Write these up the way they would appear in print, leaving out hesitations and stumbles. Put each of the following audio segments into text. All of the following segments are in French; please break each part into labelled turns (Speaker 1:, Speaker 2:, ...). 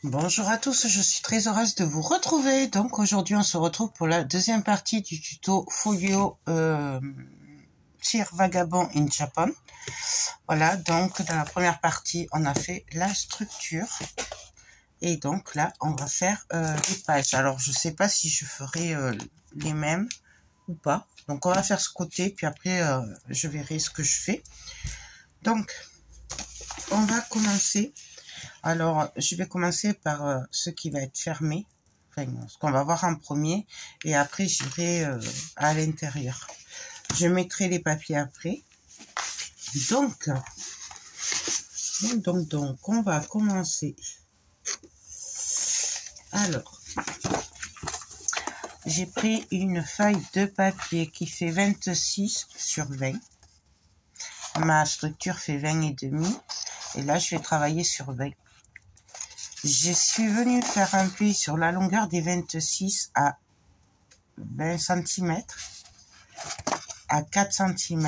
Speaker 1: Bonjour à tous, je suis très heureuse de vous retrouver. Donc aujourd'hui on se retrouve pour la deuxième partie du tuto Folio Cire Vagabond in Japan. Voilà, donc dans la première partie on a fait la structure. Et donc là on va faire les pages. Alors je sais pas si je ferai les mêmes ou pas. Donc on va faire ce côté, puis après je verrai ce que je fais. Donc on va commencer. Alors, je vais commencer par ce qui va être fermé, enfin, ce qu'on va voir en premier, et après j'irai à l'intérieur. Je mettrai les papiers après. Donc, on va commencer. Alors, j'ai pris une feuille de papier qui fait 26 sur 20. Ma structure fait 20 et demi, et là je vais travailler sur 20. Je suis venue faire un pli sur la longueur des 26 à 20 cm, à 4 cm,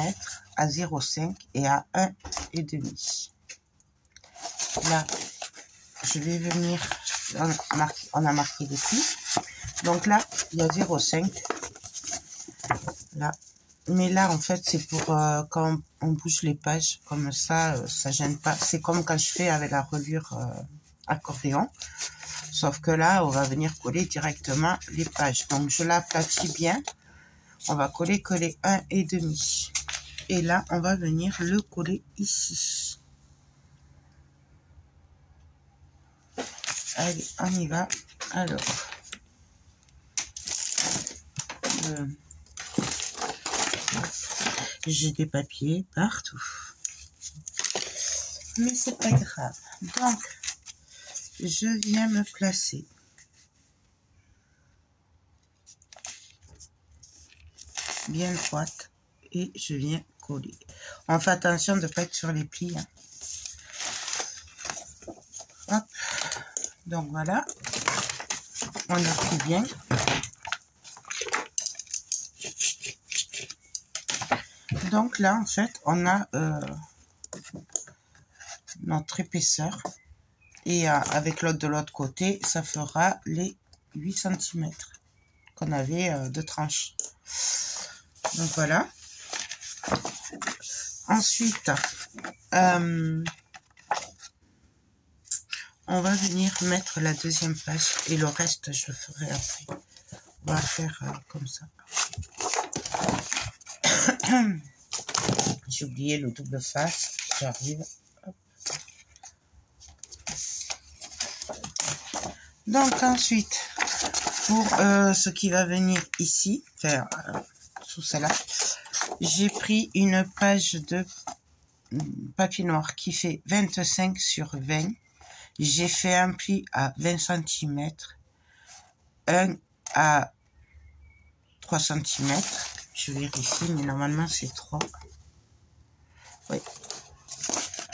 Speaker 1: à 0,5 et à 1,5. Là, je vais venir, on a marqué les plis. Donc là, il y a 0,5. Là. Mais là, en fait, c'est pour quand on bouge les pages, comme ça gêne pas. C'est comme quand je fais avec la reliure accordéon, sauf que là on va venir coller directement les pages. Donc je l'aplatis bien, on va coller que les 1,5 et là on va venir le coller ici. Allez, on y va. Alors j'ai des papiers partout, mais c'est pas grave. Donc je viens me placer. Bien droite et je viens coller. On fait attention de ne pas être sur les plis. Hein. Hop. Donc voilà. On appuie bien. Donc là, en fait, on a notre épaisseur. Et avec l'autre de l'autre côté, ça fera les 8 cm qu'on avait de tranche. Donc voilà. Ensuite, on va venir mettre la deuxième page et le reste, je le ferai après. On va faire comme ça. J'ai oublié le double face. J'arrive. Donc ensuite, pour ce qui va venir ici, faire sous celle-là, j'ai pris une page de papier noir qui fait 25 sur 20. J'ai fait un pli à 20 cm, un à 3 cm. Je vérifie, mais normalement c'est 3. Oui,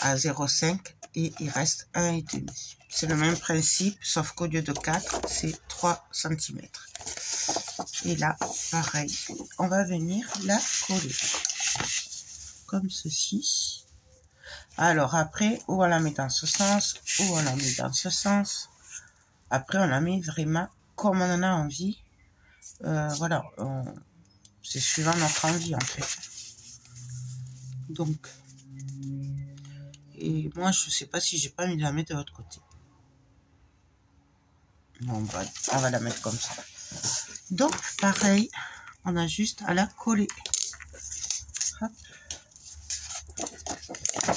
Speaker 1: à 0,5 et il reste 1,5. C'est le même principe, sauf qu'au lieu de 4, c'est 3 cm. Et là, pareil, on va venir la coller. Comme ceci. Alors après, ou on la met dans ce sens, ou on la met dans ce sens. Après, on la met vraiment comme on en a envie. Voilà, c'est suivant notre envie en fait. Donc, et moi, je sais pas si j'ai pas mis de la mettre de l'autre côté. On va la mettre comme ça. Donc, pareil, on a juste à la coller. Hop.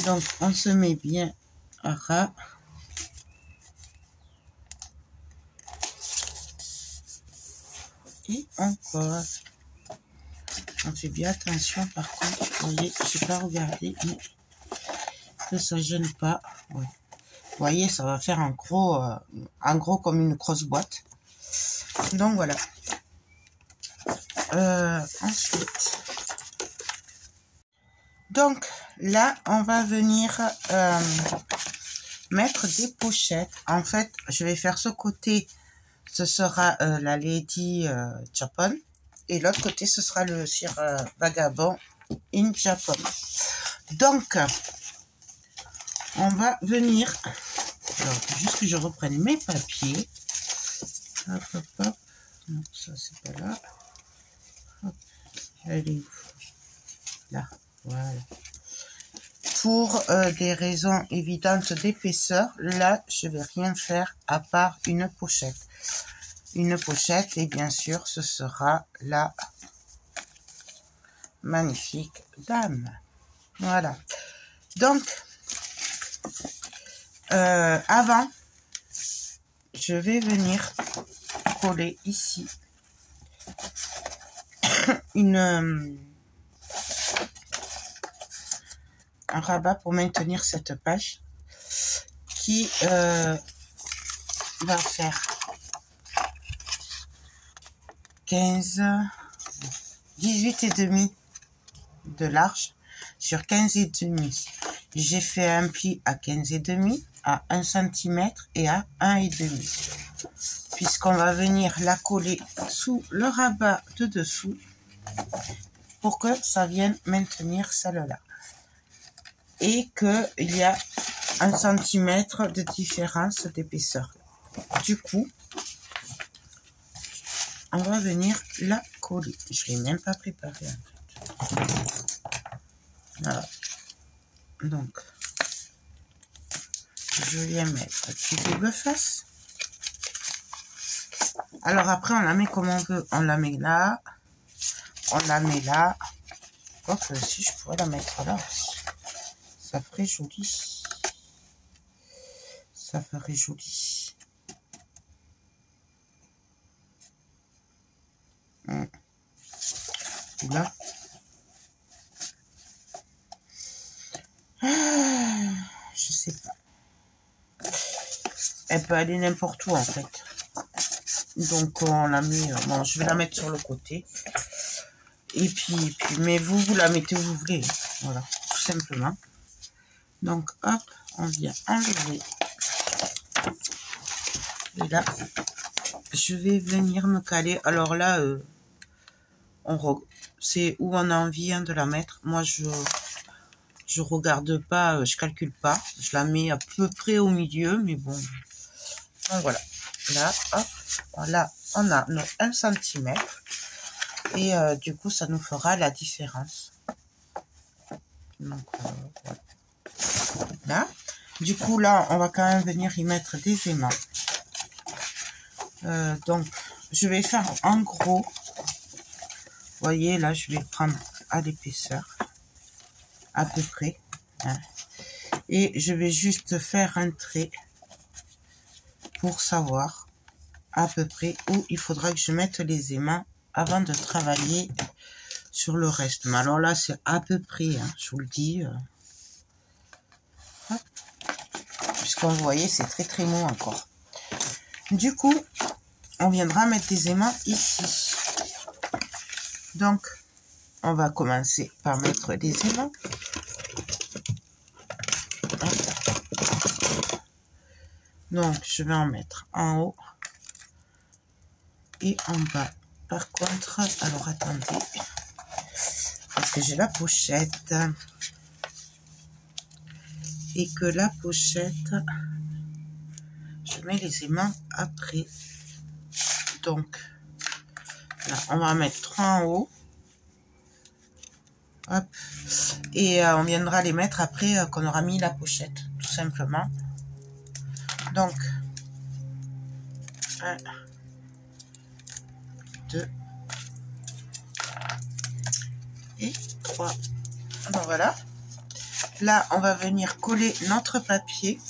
Speaker 1: Donc, on se met bien à ras. Et on colle. On fait bien attention, par contre, vous voyez, je n'ai pas regardé, mais que ça ne gêne pas. Ouais. Vous voyez, ça va faire un gros comme une grosse boîte. Donc voilà. Ensuite, donc là, on va venir mettre des pochettes. En fait, je vais faire ce côté, ce sera la Lady Japan, et l'autre côté, ce sera le Cire Vagabond in Japan. Donc, on va venir Alors, il faut juste que je reprenne mes papiers. Hop, hop, hop. Non, ça, c'est pas là. Hop. Elle est où? Là, voilà. Pour des raisons évidentes d'épaisseur, là, je vais rien faire à part une pochette. Une pochette, et bien sûr, ce sera la magnifique dame. Voilà. Donc, avant, je vais venir coller ici un rabat pour maintenir cette page qui va faire 18,5 de large sur 15,5. J'ai fait un pli à 15,5, à 1 cm et à 1,5. Puisqu'on va venir la coller sous le rabat de dessous pour que ça vienne maintenir celle-là. Et qu'il y a 1 cm de différence d'épaisseur. Du coup, on va venir la coller. Je ne l'ai même pas préparée en fait. Voilà. Donc, je viens mettre un petit double face. Alors après, on la met comme on veut. On la met là. On la met là. Quoique si je pourrais la mettre là aussi. Ça ferait joli. Ça ferait joli. Là. Je sais pas. Elle peut aller n'importe où en fait. Donc on la met. Bon, je vais la mettre sur le côté. Et puis mais vous la mettez où vous voulez. Voilà, tout simplement. Donc hop, on vient enlever. Et là, je vais venir me caler. Alors là, c'est où on a envie de la mettre. Moi, je regarde pas, je calcule pas. Je la mets à peu près au milieu, mais bon. Donc voilà. Là, hop. Là, on a nos 1 cm. Et du coup, ça nous fera la différence. Donc, voilà. Là. Du coup, là, on va quand même venir y mettre des aimants. Donc, je vais faire en gros. Vous voyez, là, je vais prendre à l'épaisseur. À peu près. Hein. Et je vais juste faire un trait pour savoir à peu près où il faudra que je mette les aimants avant de travailler sur le reste. Mais alors là, c'est à peu près, hein, je vous le dis. Puisqu'on voyez, c'est très très mou encore. Du coup, on viendra mettre des aimants ici. Donc, on va commencer par mettre des aimants. Donc, je vais en mettre en haut et en bas. Par contre, alors attendez, parce que j'ai la pochette et que la pochette, je mets les aimants après. Donc, là, on va en mettre 3 en haut. Hop. Et on viendra les mettre après qu'on aura mis la pochette, tout simplement. Donc, 1, 2 et 3. Donc voilà. Là, on va venir coller notre papier.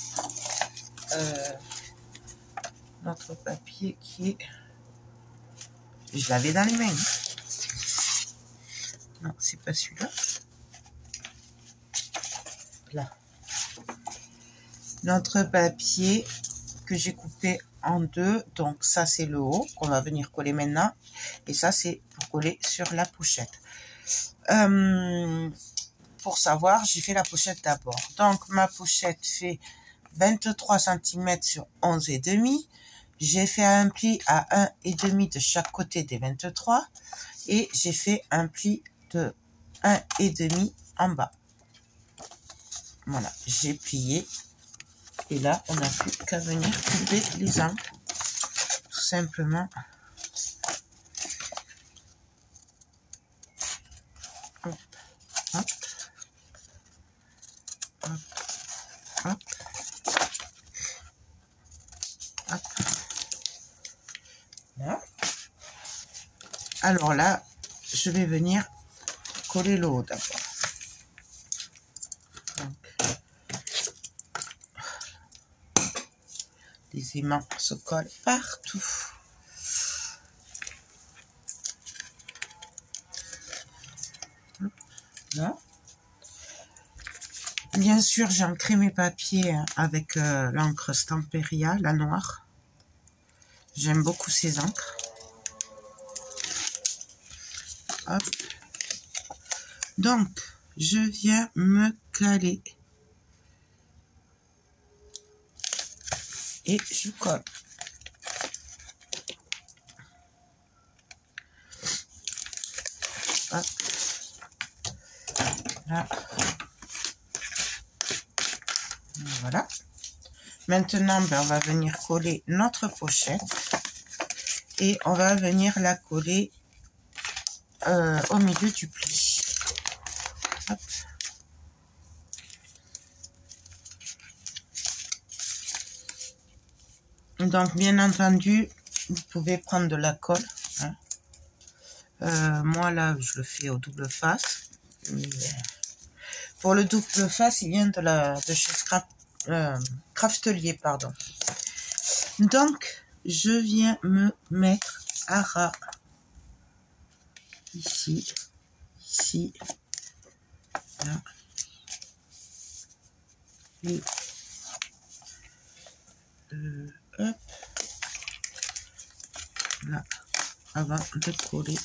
Speaker 1: Notre papier qui est... Je l'avais dans les mains. Non, c'est pas celui-là. Là. Notre papier que j'ai coupé en deux. Donc ça, c'est le haut qu'on va venir coller maintenant. Et ça, c'est pour coller sur la pochette. Pour savoir, j'ai fait la pochette d'abord. Donc ma pochette fait 23 cm sur 11,5. J'ai fait un pli à 1,5 de chaque côté des 23. Et j'ai fait un pli de 1,5 en bas. Voilà, j'ai plié. Et là, on n'a plus qu'à venir couper les angles. Tout simplement. Hop, hop, hop, hop, hop. Là. Alors là, je vais venir coller le haut d'abord. Les aimants se collent partout. Là. Bien sûr, j'ai ancré mes papiers avec l'encre Stamperia, la noire. J'aime beaucoup ces encres. Hop. Donc, je viens me caler. Et je colle. Hop. Là. Voilà. Maintenant, ben, on va venir coller notre pochette. Et on va venir la coller au milieu du pli. Hop. Donc, bien entendu, vous pouvez prendre de la colle. Hein. Moi, là, je le fais au double face. Pour le double face, il vient de chez Craftelier, pardon. Donc, je viens me mettre à ras. Ici, ici, là. Et hop, là, avant de coller,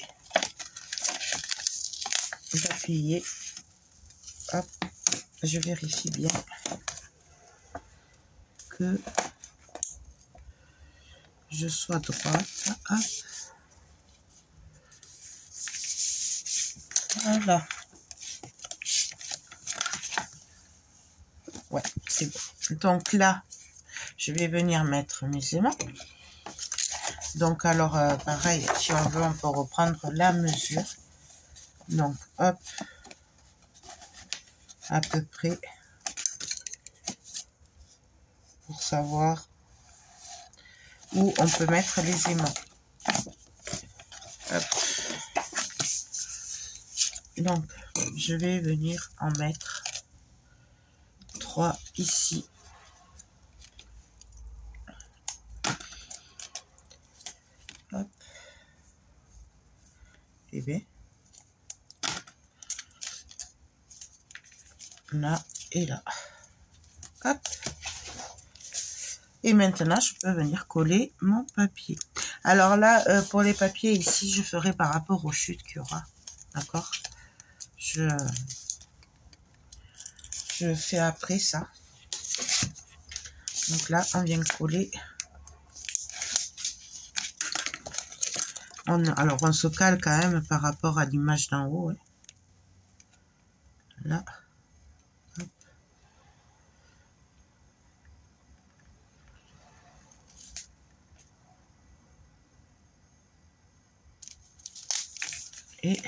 Speaker 1: d'appuyer, hop, je vérifie bien que je sois droite, hop, voilà, ouais, c'est bon. Donc là, je vais venir mettre mes aimants. Donc alors, pareil, si on veut, on peut reprendre la mesure. Donc, hop, à peu près, pour savoir où on peut mettre les aimants. Hop. Donc, je vais venir en mettre 3 ici. Hop. Et bien. Là et là. Hop. Et maintenant, je peux venir coller mon papier. Alors là, pour les papiers ici, je ferai par rapport aux chutes qu'il y aura. D'accord? Je fais après ça. Donc là, on vient coller. Alors, on se cale quand même par rapport à l'image d'en haut. Ouais. Là. Hop. Et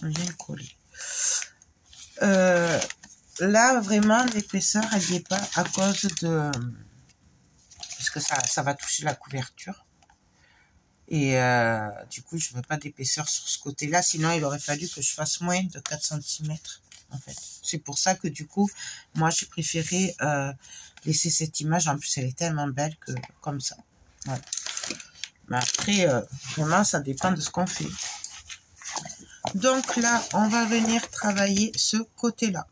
Speaker 1: on vient coller. Là, vraiment, l'épaisseur, elle n'y est pas à cause de... Parce que ça va toucher la couverture. Et du coup, je ne veux pas d'épaisseur sur ce côté-là. Sinon, il aurait fallu que je fasse moins de 4 cm. En fait. C'est pour ça que du coup, moi, j'ai préféré laisser cette image. En plus, elle est tellement belle que comme ça. Voilà. Mais après, vraiment, ça dépend de ce qu'on fait. Donc là, on va venir travailler ce côté-là.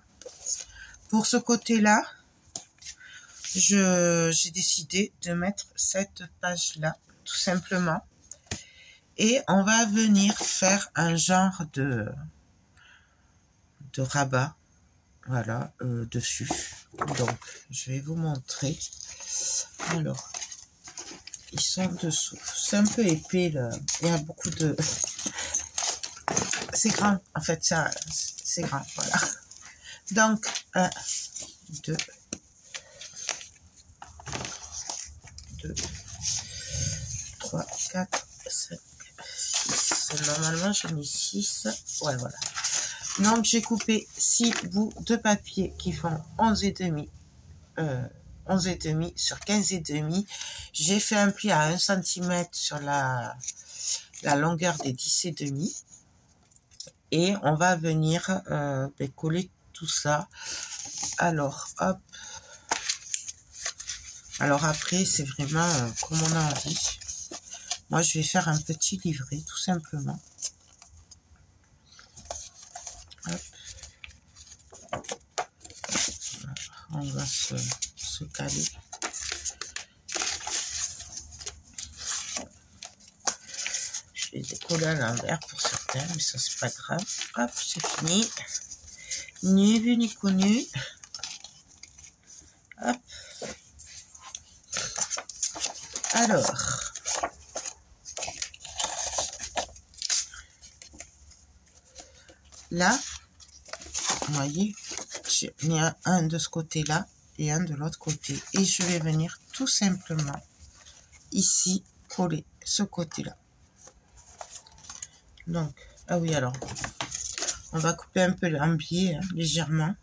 Speaker 1: Pour ce côté-là, j'ai décidé de mettre cette page-là, tout simplement. Et on va venir faire un genre de rabat, voilà, dessus. Donc, je vais vous montrer. Alors, ils sont dessous. C'est un peu épais, là. Il y a beaucoup de... C'est grand, en fait, ça, c'est grand, voilà. Donc, 1, 2, 2, 3, 4, 5, 6. Normalement, j'en ai 6. Ouais, voilà. Donc, j'ai coupé 6 bouts de papier qui font 11,5. 11,5 sur 15,5. J'ai fait un pli à 1 cm sur la longueur des 10,5. Et on va venir coller tout ça. Alors, hop. Alors après, c'est vraiment comme on a envie. Moi, je vais faire un petit livret, tout simplement. Hop. On va se caler. Je vais décoller à l'envers pour certains, mais ça, c'est pas grave. Hop, c'est fini. Ni vu ni connu. Hop. Alors. Là, vous voyez, il y a un de ce côté-là et un de l'autre côté. Et je vais venir tout simplement ici coller ce côté-là. Donc, ah oui, alors, on va couper un peu l'embier, hein, légèrement.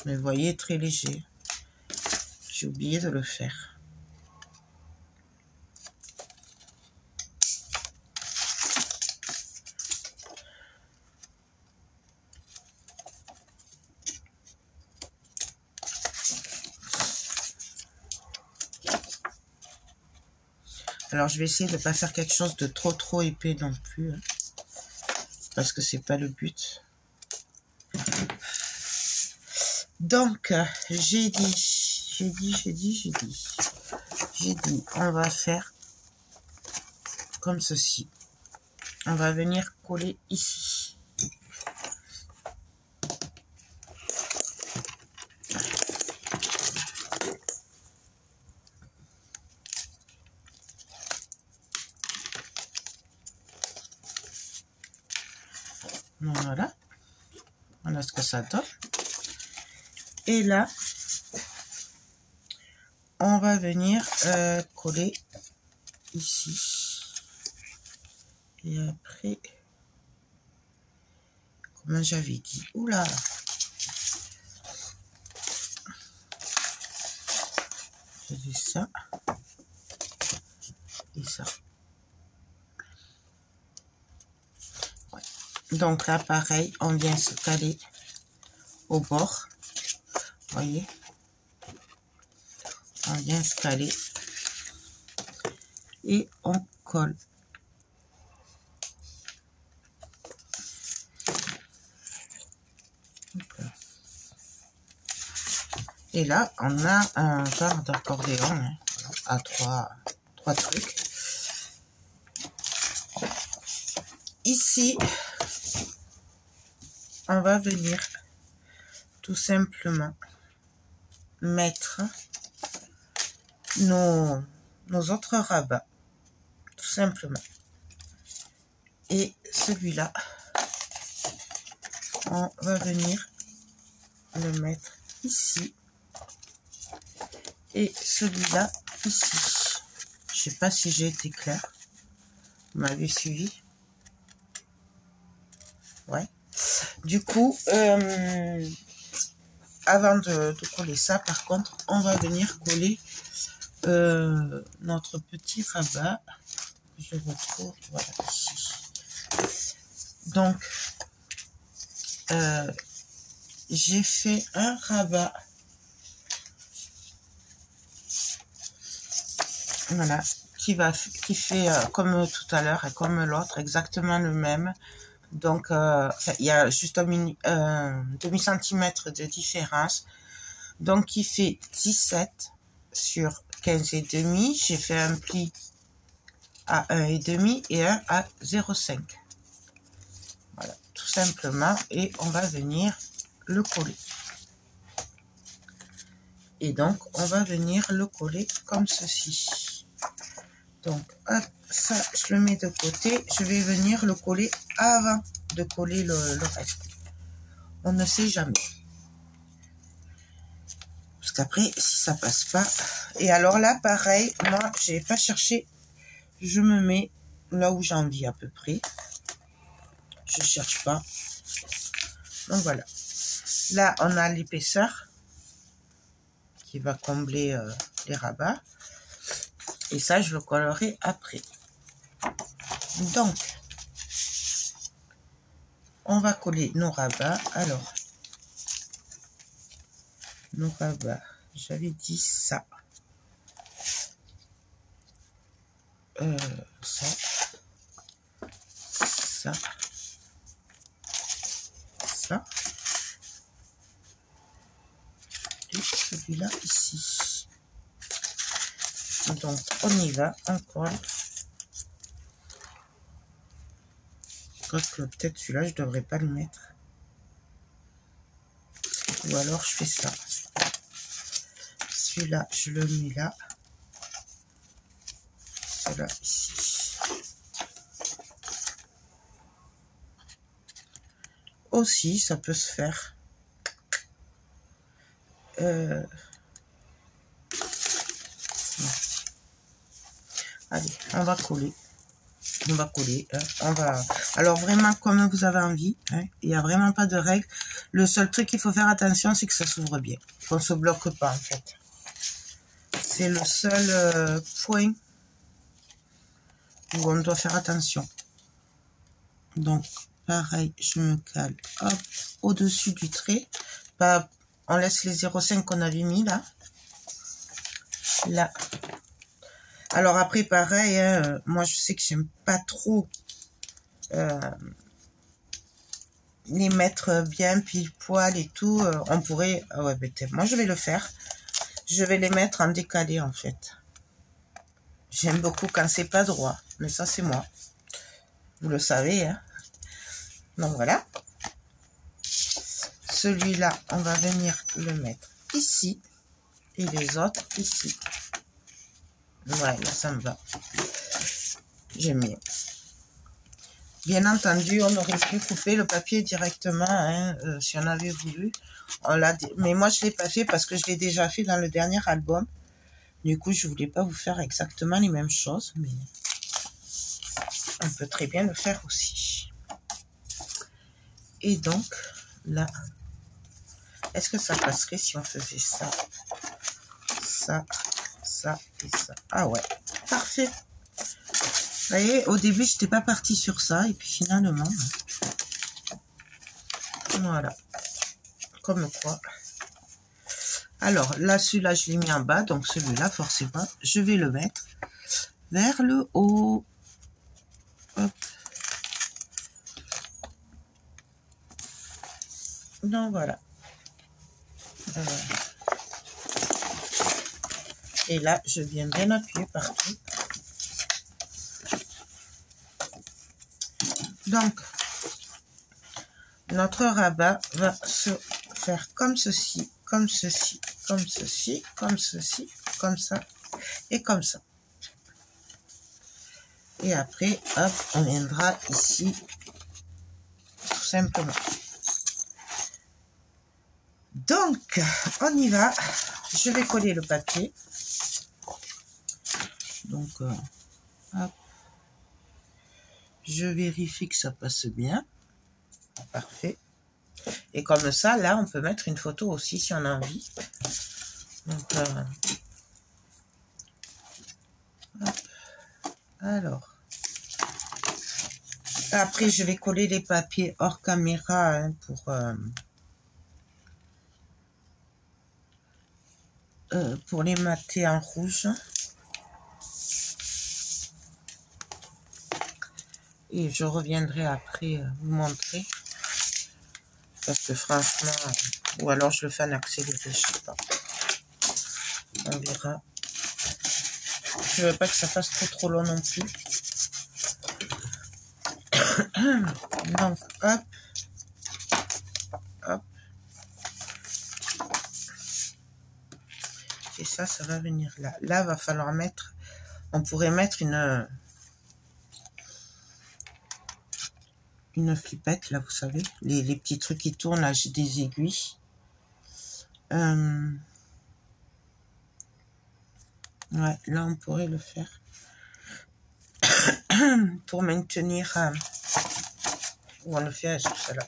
Speaker 1: Mais vous voyez, très léger. J'ai oublié de le faire. Alors, je vais essayer de ne pas faire quelque chose de trop épais non plus. Hein, parce que c'est pas le but. Donc, j'ai dit, on va faire comme ceci. On va venir coller ici. Voilà. Voilà ce que ça donne. Et là, on va venir coller ici. Et après, comme j'avais dit, oula, j'ai dit ça et ça. Ouais. Donc là, pareil, on vient se caler au bord. Voyez, on vient se caler et on colle. Et là, on a un genre d'accordéon hein, à trois trucs. Ici, on va venir tout simplement mettre nos autres rabats, tout simplement. Et celui-là, on va venir le mettre ici. Et celui-là, ici. Je sais pas si j'ai été claire. Vous m'avez suivi? Ouais. Du coup, avant de coller ça, par contre, on va venir coller notre petit rabat. Je retrouve, voilà, ici. Donc, j'ai fait un rabat. Voilà, qui fait comme tout à l'heure et comme l'autre, exactement le même. Donc, il y a juste un demi-centimètre de différence. Donc, il fait 17 sur 15,5. J'ai fait un pli à 1,5 et un à 0,5. Voilà, tout simplement. Et on va venir le coller. Et donc, on va venir le coller comme ceci. Donc, hop, ça, je le mets de côté. Je vais venir le coller avant de coller le reste. On ne sait jamais. Parce qu'après, si ça passe pas... Et alors là, pareil, moi, j'ai pas cherché. Je me mets là où j'ai envie à peu près. Je cherche pas. Donc voilà. Là, on a l'épaisseur qui va combler les rabats. Et ça, je le colorerai après. Donc, on va coller nos rabats. Alors, nos rabats, j'avais dit ça. Ça. Ça. Ça. Et celui-là ici. Donc, on y va, on colle. Quoique, peut-être celui-là, je devrais pas le mettre. Ou alors, je fais ça. Celui-là, je le mets là. Celui-là, ici. Aussi, ça peut se faire. Allez, on va coller. On va coller. On va... Alors, vraiment, comme vous avez envie. Il n'y a vraiment pas de règle. Le seul truc qu'il faut faire attention, c'est que ça s'ouvre bien. Qu'on ne se bloque pas, en fait. C'est le seul point où on doit faire attention. Donc, pareil, je me cale, hop, au-dessus du trait. Pas, on laisse les 0,5 qu'on avait mis là. Là. Alors après, pareil, moi je sais que j'aime pas trop les mettre bien pile poil et tout. On pourrait, ouais, moi je vais le faire. Je vais les mettre en décalé en fait. J'aime beaucoup quand c'est pas droit, mais ça c'est moi. Vous le savez, hein. Donc voilà. Celui-là, on va venir le mettre ici. Et les autres ici. Voilà, ça me va. J'aime bien. Bien entendu, on aurait pu couper le papier directement, hein, si on avait voulu. Mais moi, je ne l'ai pas fait parce que je l'ai déjà fait dans le dernier album. Du coup, je ne voulais pas vous faire exactement les mêmes choses, mais on peut très bien le faire aussi. Et donc, là, est-ce que ça passerait si on faisait ça, ça, ça et ça? Ah ouais, parfait. Vous voyez, au début, je n'étais pas partie sur ça, et puis finalement, voilà, comme quoi. Alors, là, celui-là, je l'ai mis en bas, donc celui-là, forcément, je vais le mettre vers le haut. Hop. Donc, voilà. Et là, je viens bien appuyer partout. Donc, notre rabat va se faire comme ceci, comme ceci, comme ceci, comme ceci, comme ça et comme ça. Et après, hop, on viendra ici, tout simplement. Donc, on y va. Je vais coller le papier. Donc, hop. Je vérifie que ça passe bien. Parfait. Et comme ça, là, on peut mettre une photo aussi si on a envie. Donc, hop. Alors. Après, je vais coller les papiers hors caméra hein, pour les mater en rouge. Et je reviendrai après vous montrer. Parce que franchement, ou alors je le fais en accéléré, je sais pas. On verra. Je veux pas que ça fasse trop long non plus. Donc, hop. Hop. Et ça va venir là. Là, va falloir mettre... On pourrait mettre une flippette, là, vous savez. Les petits trucs qui tournent, là, j'ai des aiguilles. Ouais, là, on pourrait le faire. Pour maintenir... où on le fait sur celle-là.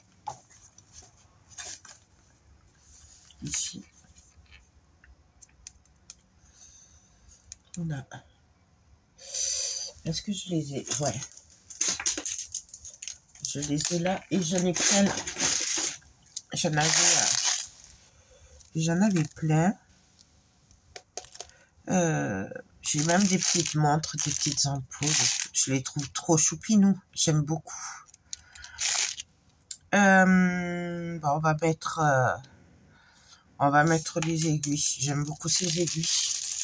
Speaker 1: Ici. Là. Est-ce que je les ai? Ouais. Je les ai là et j'en ai plein. J'en avais plein. J'ai même des petites montres, des petites ampoules. Je les trouve trop choupinous. J'aime beaucoup. Bon, on va mettre les aiguilles. J'aime beaucoup ces aiguilles.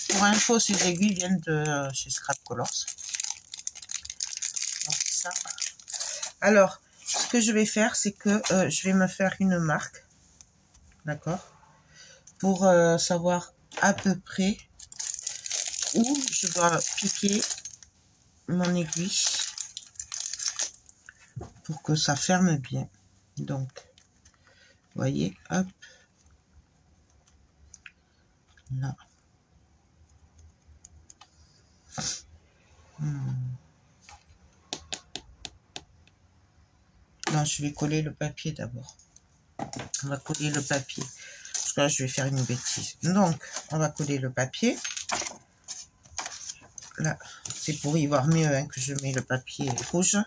Speaker 1: Pour info, ces aiguilles viennent de chez Scrap Colors. Donc ça. Alors, ce que je vais faire, c'est que je vais me faire une marque. D'accord? Pour savoir à peu près où je dois piquer mon aiguille pour que ça ferme bien. Donc, vous voyez, hop, là. Là, je vais coller le papier d'abord. On va coller le papier. Parce que là, je vais faire une bêtise. Donc, on va coller le papier. Là, c'est pour y voir mieux hein, que je mets le papier rouge.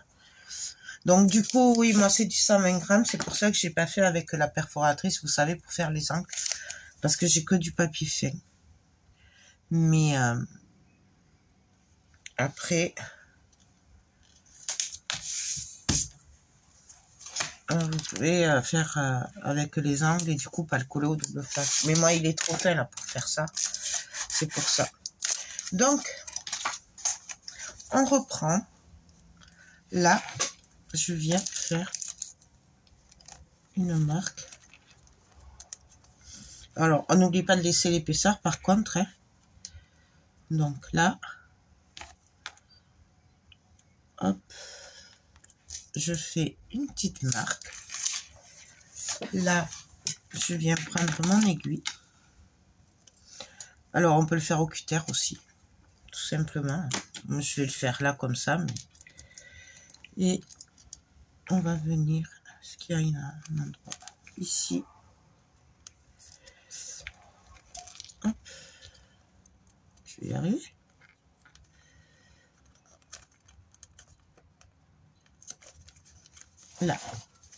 Speaker 1: Donc, du coup, oui, moi, c'est du 120 grammes. C'est pour ça que j'ai pas fait avec la perforatrice, vous savez, pour faire les angles. Parce que j'ai que du papier fin. Mais après, vous pouvez faire avec les angles et du coup, pas le coller au double face. Mais moi, il est trop fin là pour faire ça. C'est pour ça. Donc, on reprend. Là, je viens faire une marque. Alors, on n'oublie pas de laisser l'épaisseur par contre. Hein. Donc là, hop, je fais une petite marque. Là, je viens prendre mon aiguille. Alors, on peut le faire au cutter aussi, tout simplement. Je vais le faire là comme ça. Mais... Et on va venir, est-ce qu'il y a un endroit ici? Hop. Je vais y arriver. Là.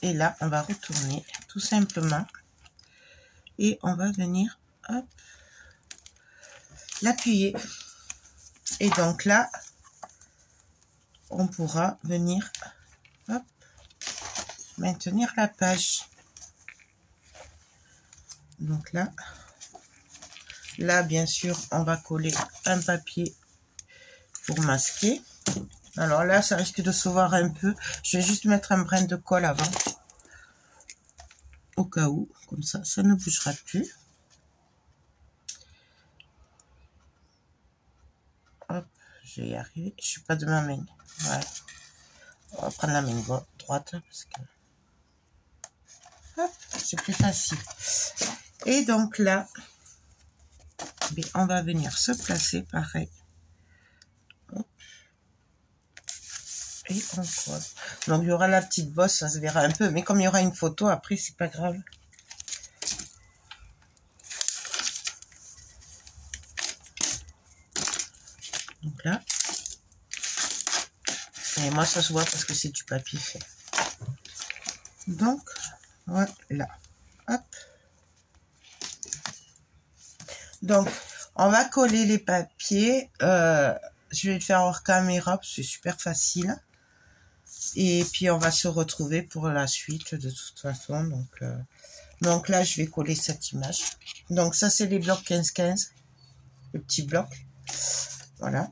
Speaker 1: Et là, on va retourner tout simplement. Et on va venir, hop, l'appuyer. Et donc là, on pourra venir, hop, maintenir la page. Donc là, bien sûr, on va coller un papier pour masquer. Alors là, ça risque de se voir un peu. Je vais juste mettre un brin de colle avant. Au cas où, comme ça, ça ne bougera plus. Hop, je vais y arriver. Je suis pas de ma main. Ouais. On va prendre la main droite parce que c'est plus facile. Et donc là, on va venir se placer pareil. Hop. Et on colle. Donc il y aura la petite bosse, ça se verra un peu. Mais comme il y aura une photo, après, c'est pas grave. Donc là. Et moi, ça se voit parce que c'est du papier fait. Donc, voilà. Hop. Donc, on va coller les papiers. Je vais le faire hors caméra, c'est super facile. Et puis, on va se retrouver pour la suite, de toute façon. Donc là, je vais coller cette image. Donc, ça, c'est les blocs 15-15. Le petit bloc. Voilà.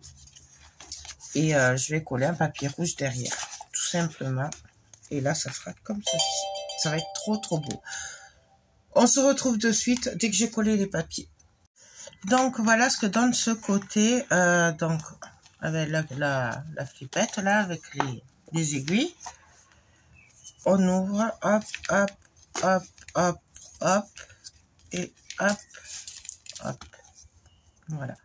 Speaker 1: Et je vais coller un papier rouge derrière. Tout simplement. Et là, ça fera comme ceci. Ça va être trop, trop beau. On se retrouve de suite dès que j'ai collé les papiers. Donc, voilà ce que donne ce côté. Donc, avec la flippette, là, avec les aiguilles. On ouvre, hop, hop, hop, hop, hop. Et hop, hop. Voilà.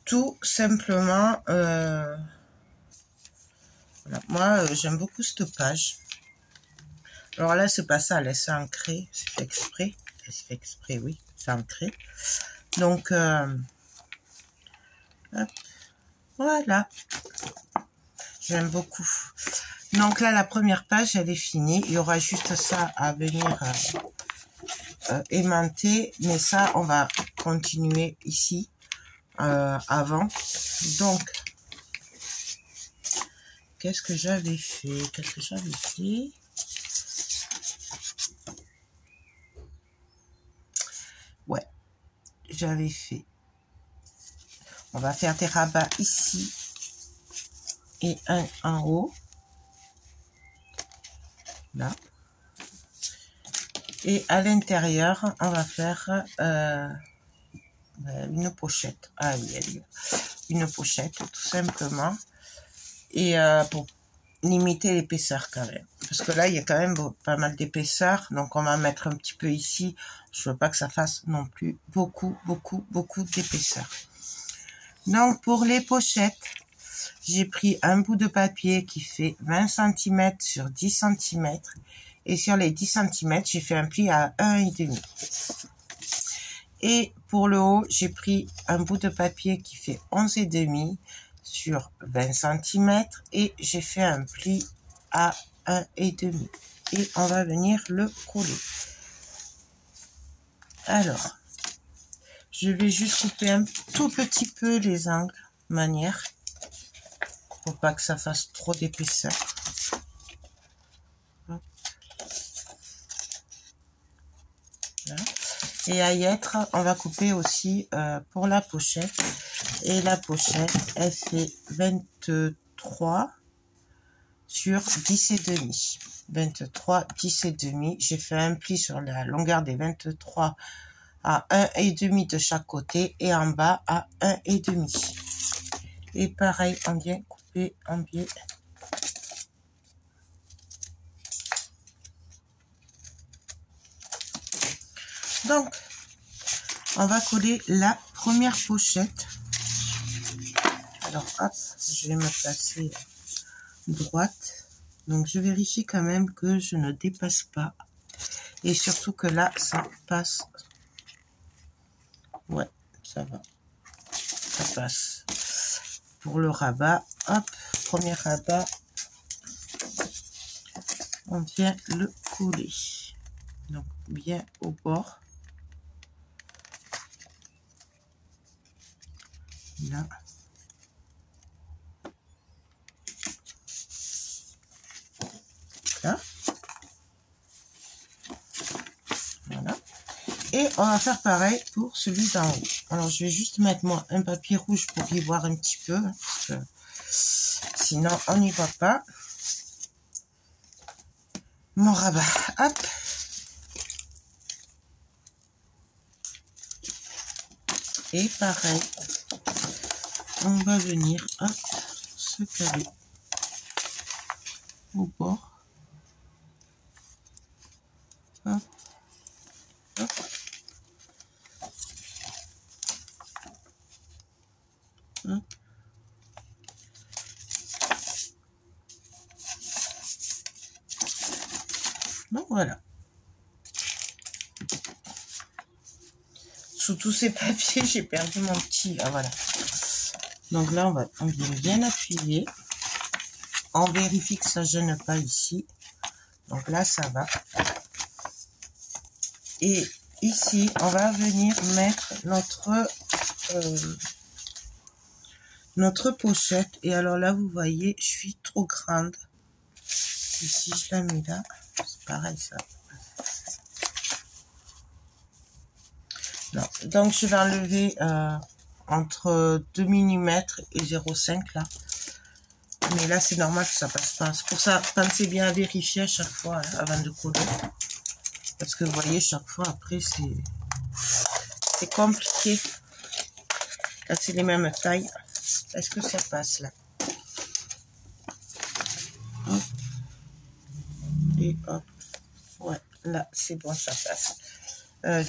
Speaker 1: tout simplement, voilà. Moi, j'aime beaucoup cette page. Alors là, c'est pas ça, là, c'est ancré, c'est fait exprès. C'est fait exprès, oui, c'est ancré. Donc, hop, voilà. J'aime beaucoup. Donc là, la première page, elle est finie. Il y aura juste ça à venir aimanter. Mais ça, on va continuer ici, avant. Donc, qu'est-ce que j'avais fait? Ouais, j'avais fait. On va faire des rabats ici et un en haut. Là. Et à l'intérieur, on va faire une pochette. Ah oui, une pochette, tout simplement. Et pour limiter l'épaisseur quand même. Parce que là, il y a quand même pas mal d'épaisseur. Donc, on va mettre un petit peu ici. Je veux pas que ça fasse non plus beaucoup d'épaisseur. Donc, pour les pochettes, j'ai pris un bout de papier qui fait 20 cm sur 10 cm. Et sur les 10 cm, j'ai fait un pli à 1,5. Et pour le haut, j'ai pris un bout de papier qui fait 11,5 sur 20 cm. Et j'ai fait un pli à 1,5. Et on va venir le coller. Alors, je vais juste couper un tout petit peu les angles, manière, pour pas que ça fasse trop d'épaisseur. Là. Et à y être, on va couper aussi pour la pochette. Et la pochette, elle fait 23 sur 10,5. 23, 10,5. J'ai fait un pli sur la longueur des 23 à 1,5 de chaque côté et en bas à 1,5. Et pareil, on vient couper en biais. Donc, on va coller la première pochette. Alors, hop, je vais me placer droite. Donc, je vérifie quand même que je ne dépasse pas. Et surtout que là, ça passe. Ouais, ça va. Ça passe. Pour le rabat, hop, premier rabat. On vient le coller. Donc, bien au bord. Là. Là. Voilà. Et on va faire pareil pour celui d'en haut. Alors, je vais juste mettre moi un papier rouge pour y voir un petit peu. Parce que sinon, on n'y voit pas. Mon rabat. Hop. Et pareil. On va venir, hop, se caler au bord. Hop. Hop. Hop. Donc voilà. Sous tous ces papiers, j'ai perdu mon petit. Ah voilà. Donc là, on vient bien appuyer. On vérifie que ça ne gêne pas ici. Donc là, ça va. Et ici, on va venir mettre notre pochette. Et alors là, vous voyez, je suis trop grande. Ici, je la mets là. C'est pareil, ça. Non. Donc, je vais enlever entre 2 mm et 0,5 là. Mais là, c'est normal que ça passe pas. C'est pour ça, pensez bien à vérifier à chaque fois avant de coller. Parce que vous voyez, chaque fois, après, c'est compliqué. Là, c'est les mêmes tailles. Est-ce que ça passe là? Hop. Et hop. Ouais, là, c'est bon, ça passe.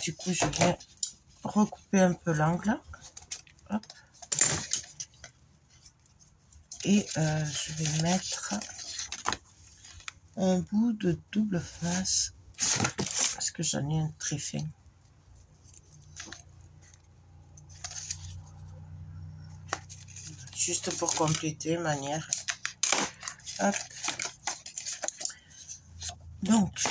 Speaker 1: Du coup, je viens recouper un peu l'angle. Hop. Et je vais mettre un bout de double face parce que j'en ai un très fin. Juste pour compléter manière. Hop. Donc,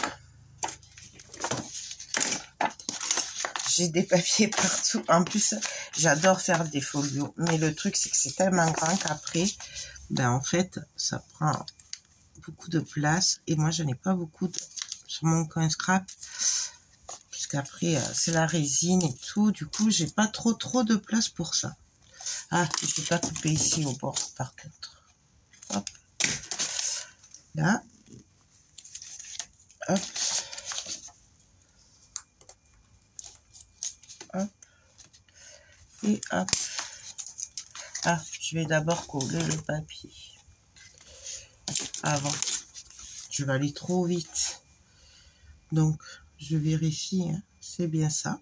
Speaker 1: j'ai des papiers partout. En plus, j'adore faire des folios. Mais le truc, c'est que c'est tellement grand qu'après, ben en fait, ça prend beaucoup de place. Et moi, je n'ai pas beaucoup sur mon coin scrap. Puisqu'après, c'est la résine et tout. Du coup, j'ai pas trop de place pour ça. Ah, je ne peux pas couper ici au bord, par contre. Hop. Là. Hop. Hop. Et hop. Ah, je vais d'abord coller le papier. Avant. Je vais aller trop vite. Donc, je vérifie. Hein, c'est bien ça.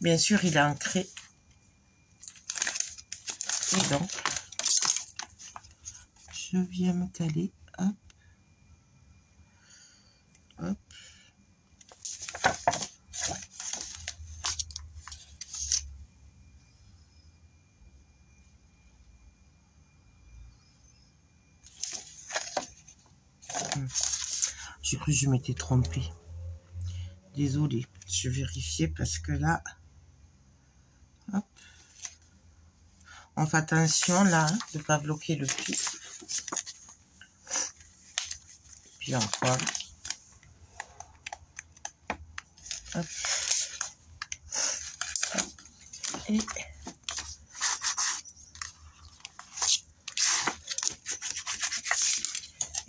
Speaker 1: Bien sûr, il est ancré. Et donc, je viens me caler. Hop. Hop. J'ai cru que je m'étais trompée. Désolée, je vérifiais parce que là, hop. On fait attention là, hein, de ne pas bloquer le pied. Puis on colle. Hop. Et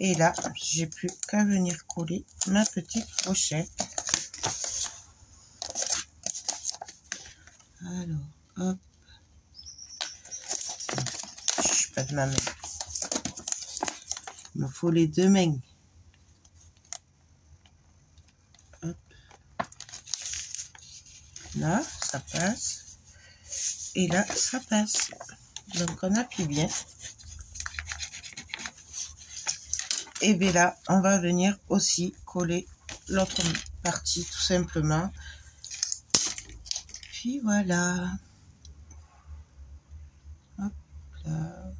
Speaker 1: Et là, j'ai plus qu'à venir coller ma petite pochette. Alors, hop. Je suis pas de ma main. Il me faut les deux mains. Hop. Là, ça passe. Et là, ça passe. Donc, on appuie bien. Et bien là, on va venir aussi coller l'autre partie, tout simplement. Puis voilà. Hop là.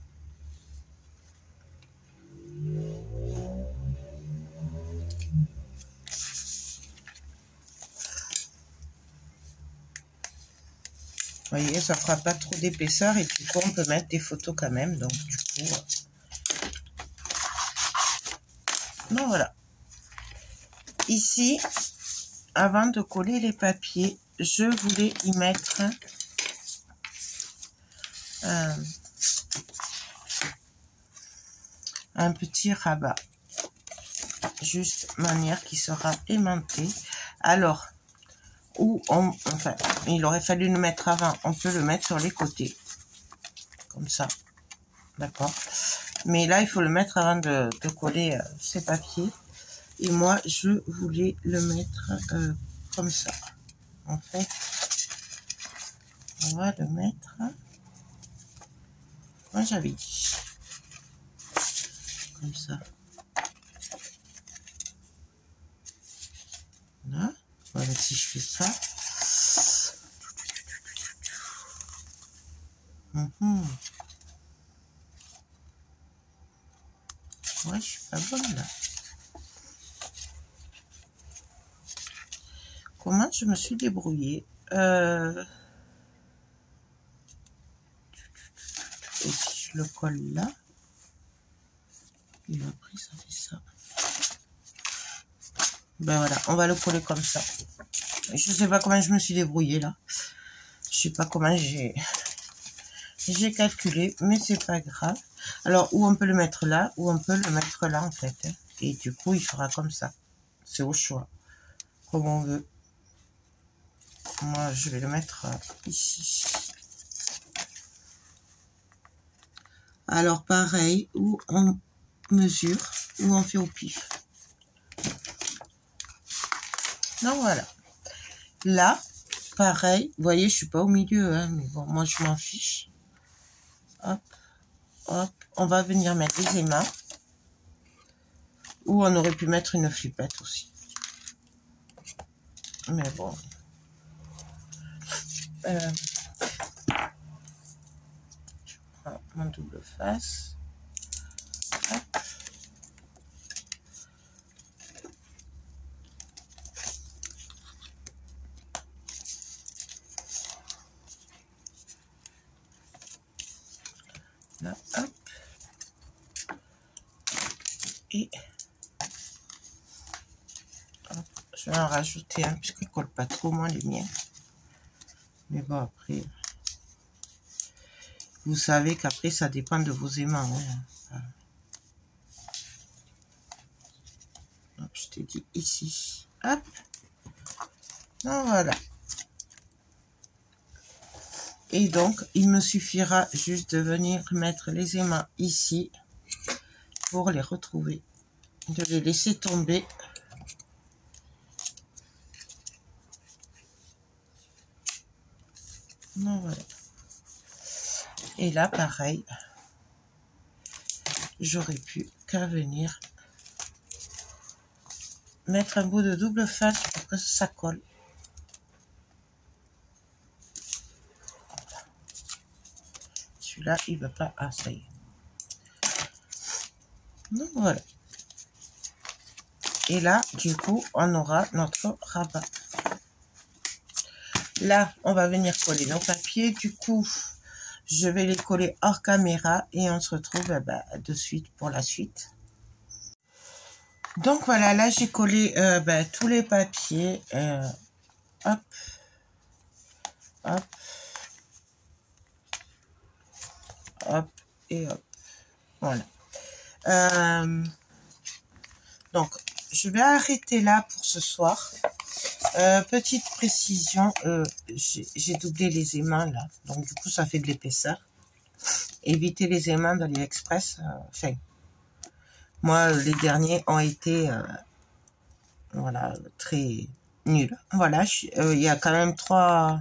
Speaker 1: Vous voyez, ça fera pas trop d'épaisseur et du coup, on peut mettre des photos quand même. Donc, du coup... Donc, voilà. Ici, avant de coller les papiers, je voulais y mettre un petit rabat. Juste manière qui sera aimanté. Alors, enfin, il aurait fallu le mettre avant. On peut le mettre sur les côtés. Comme ça. D'accord. Mais là, il faut le mettre avant de coller ces papiers. Et moi, je voulais le mettre comme ça. En fait, on va le mettre... Moi, j'avais dit. Comme ça. Là. Voilà, si je fais ça. Ouais, je suis pas bonne là. Comment je me suis débrouillée et si je le colle là, et après ça fait ça. Ben voilà, on va le coller comme ça. Je sais pas comment je me suis débrouillée là. Je sais pas comment j'ai calculé, mais c'est pas grave. Alors, ou on peut le mettre là, ou on peut le mettre là en fait. Hein. Et du coup, il fera comme ça. C'est au choix, comme on veut. Moi, je vais le mettre ici. Alors, pareil, où on mesure, où on fait au pif. Donc, voilà. Là, pareil, vous voyez, je suis pas au milieu, hein, mais bon, moi, je m'en fiche. Hop. hop, on va venir mettre les aimants. Ou on aurait pu mettre une flippette aussi. Mais bon. Je prends mon double face. Hop. Là, hop. Et hop. Je vais en rajouter un puisqu'il ne colle pas trop, moi, les miens. Mais bon, après, vous savez qu'après, ça dépend de vos aimants. Hein. Donc, je t'ai dit ici. Hop. Donc, voilà. Et donc, il me suffira juste de venir mettre les aimants ici pour les retrouver. De les laisser tomber. Donc, voilà. Et là, pareil, j'aurais pu qu'à venir mettre un bout de double face pour que ça colle. Celui-là, il ne veut pas. Ah, ça y est. Donc, voilà. Et là, du coup, on aura notre rabat. Là, on va venir coller nos papiers. Du coup, je vais les coller hors caméra et on se retrouve de suite pour la suite. Donc voilà, là j'ai collé tous les papiers. Hop, hop, hop et hop. Voilà. Donc, je vais arrêter là pour ce soir. Petite précision, j'ai doublé les aimants là, donc du coup ça fait de l'épaisseur. Évitez les aimants d'AliExpress. Enfin, moi les derniers ont été voilà, très nuls. Voilà, il y a quand même trois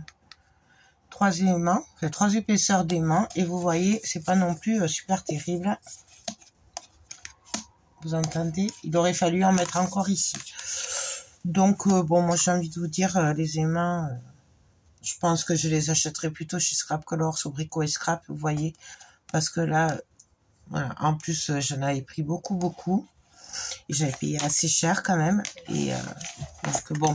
Speaker 1: aimants, enfin, 3 épaisseurs d'aimants, et vous voyez, c'est pas non plus super terrible. Vous entendez? Il aurait fallu en mettre encore ici. Donc, bon, moi, j'ai envie de vous dire, les aimants, je pense que je les achèterai plutôt chez Scrap Color, sur Brico et Scrap, vous voyez. Parce que là, voilà, en plus, j'en avais pris beaucoup. Et j'avais payé assez cher quand même. Et donc, bon,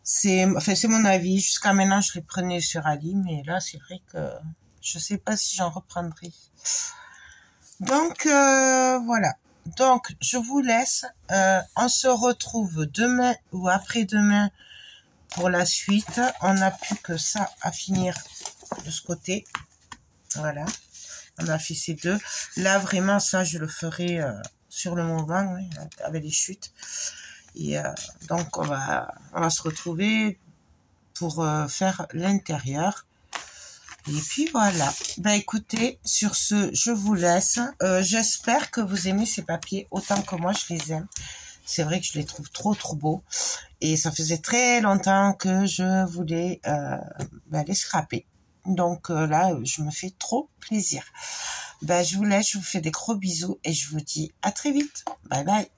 Speaker 1: c'est mon avis. Jusqu'à maintenant, je les prenais sur Ali, mais là, c'est vrai que je sais pas si j'en reprendrai. Donc, voilà. Donc, je vous laisse. On se retrouve demain ou après-demain pour la suite. On n'a plus que ça à finir de ce côté. Voilà. On a fait ces deux. Là, vraiment, ça, je le ferai sur le moment, oui, avec les chutes. Et donc, on va se retrouver pour faire l'intérieur. Et puis voilà. Ben écoutez, sur ce, je vous laisse. J'espère que vous aimez ces papiers autant que moi je les aime. C'est vrai que je les trouve trop beaux. Et ça faisait très longtemps que je voulais les scraper. Donc là, je me fais trop plaisir. Ben je vous laisse, je vous fais des gros bisous et je vous dis à très vite. Bye bye.